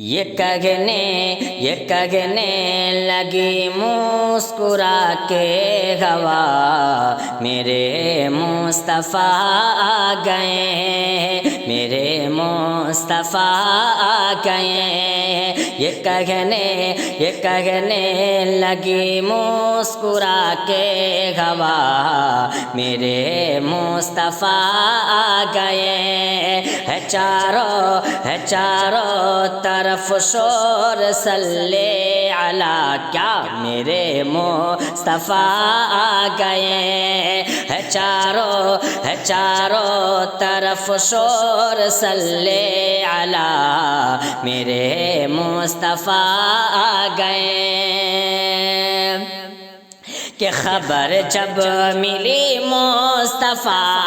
یہ کہنے لگی مسکرا کے ہوا، میرے مصطفیٰ آ گئے، میرے مصطفیٰ آ گئے۔ یہ کہنے لگی مسکرا کے ہوا، میرے مصطفیٰ آ گئے۔ ہے چاروں طرف شور صلی علی، کیا میرے مصطفیٰ آ گئے۔ ہے چاروں طرف شور صلی علی، میرے مصطفیٰ آ گئے۔ کہ خبر جب ملی مصطفیٰ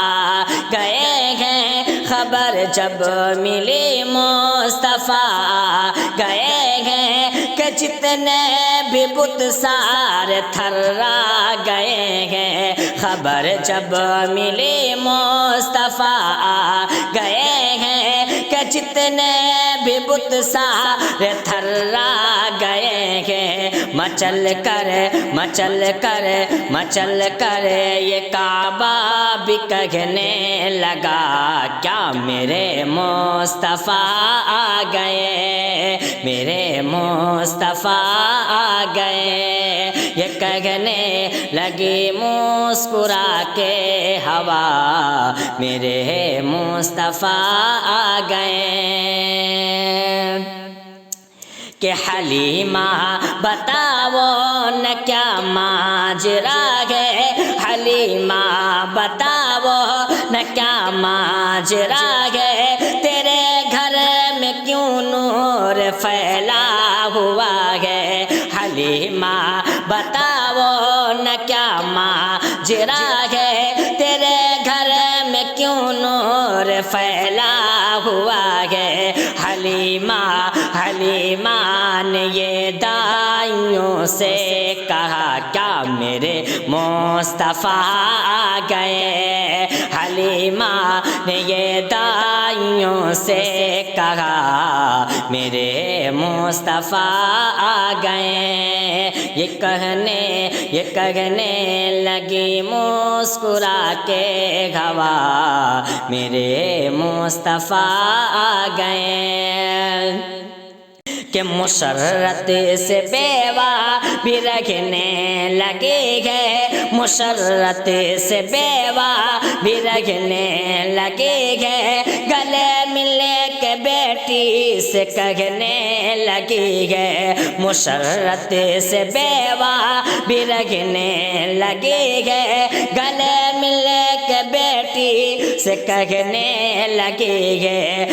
گئے ہیں، خبر جب ملی مصطفیٰ گئے ہیں، کہ جتنے بھی بت سارے تھرا گئے ہیں۔ خبر جب ملی مصطفیٰ گئے ہیں، کہ جتنے بھی بت سارے تھرا گئے ہیں۔ مچل کر یہ کعبہ بھی کہنے لگا، کیا میرے مصطفیٰ آ گئے، میرے مصطفیٰ آ گئے۔ یہ کہنے لگی مسکرا کے ہوا، میرے مصطفیٰ آ گئے۔ کہ حلیمہ بتاؤ نہ کیا ماجرا ہے، حلیمہ بتاؤ نہ کیا ماجرا ہے، تیرے گھر میں کیوں نور پھیلا ہوا ہے۔ حلیمہ بتاؤ نہ کیا ماجرا ہے، تیرے گھر میں کیوں نور پھیلا ہوا ہے۔ حلیمہ نے یہ دائیوں سے کہا، کیا میرے مصطفیٰ آ گئے۔ حلیمہ نے یہ دائیوں سے کہا، میرے مصطفیٰ آ گئے۔ یہ کہنے لگی مسکرا کے ہوا، میرے مصطفیٰ آ گئے۔ کہ مسرت سے بیوہ بھی رکھنے لگی ہے، مسرت سے بیوہ بھی رکھنے لگی ہے، گلے ملے کے بیٹی سے کہنے لگی ہے۔ مسرت سے بیوہ بھی رکھنے لگی ہے، گلے ملے کے بیٹی سے کہنے لگی ہے۔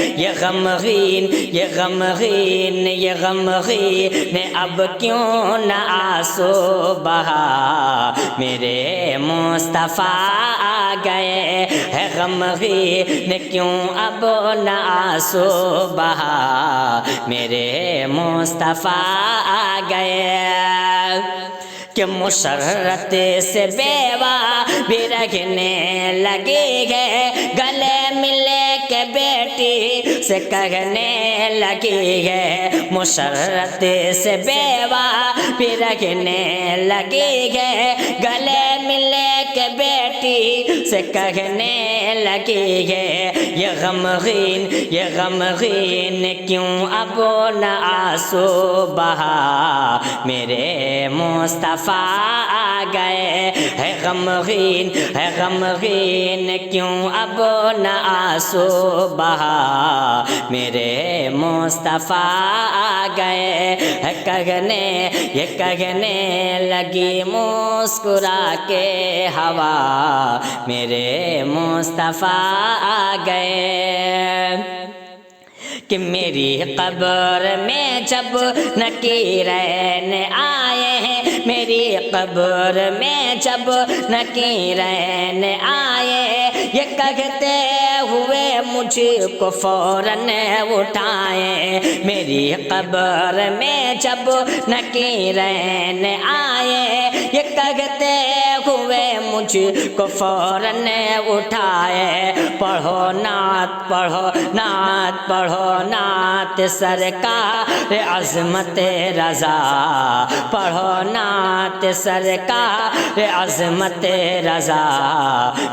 یہ غمگین اب کیوں نہ آنسو بہا، میرے مصطفیٰ آ گئے۔ ہے غمگین کیوں اب نہ آنسو بہا، میرے مصطفیٰ آ گئے۔ کہ مسرت سے بیوہ بھی رکھنے لگی ہے، گلے ملے کے بیٹی سے کہنے لگی ہے۔ مسرت سے بیوہ بھی رکھنے لگی ہے، گلے ملے کے بیٹی سے کہنے لگی ہے۔ یہ غمگین کیوں اب نہ آنسو بہا، میرے مصطفیٰ آ گئے۔ ہے غمگین کیوں اب نہ آنسو بہا، میرے مصطفیٰ آ گئے۔ یہ کہنے لگی مسکرا کے ہوا، میرے مصطفیٰ آ گئے۔ کہ میری قبر میں جب نکیرین آئے ہیں، میری قبر میں جب نکیرین آئے، یہ کہتے ہوئے مجھ کو فوراً اٹھائے، میری قبر میں جب نکیرین آئے، یہ کہتے ہوئے مجھ کو فوراً اٹھائے، پڑھو نعت پڑھو نعت پڑھو نعت سرکار عظمت رضا، پڑھو نعت سرکار عظمت رضا،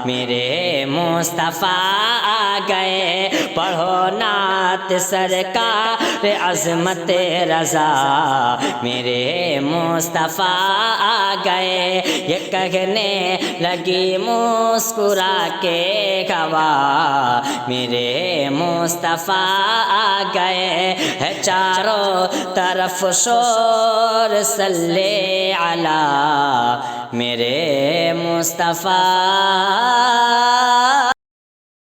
میرے مصطفیٰ آ گئے، پڑھو نعت سرکار عظمت رضا، میرے مصطفیٰ آ گئے، یہ کہنے لگی مسکرا کے گواہ، میرے مصطفیٰ آ گئے، ہے چاروں طرف شور صلی علی میرے مصطفیٰ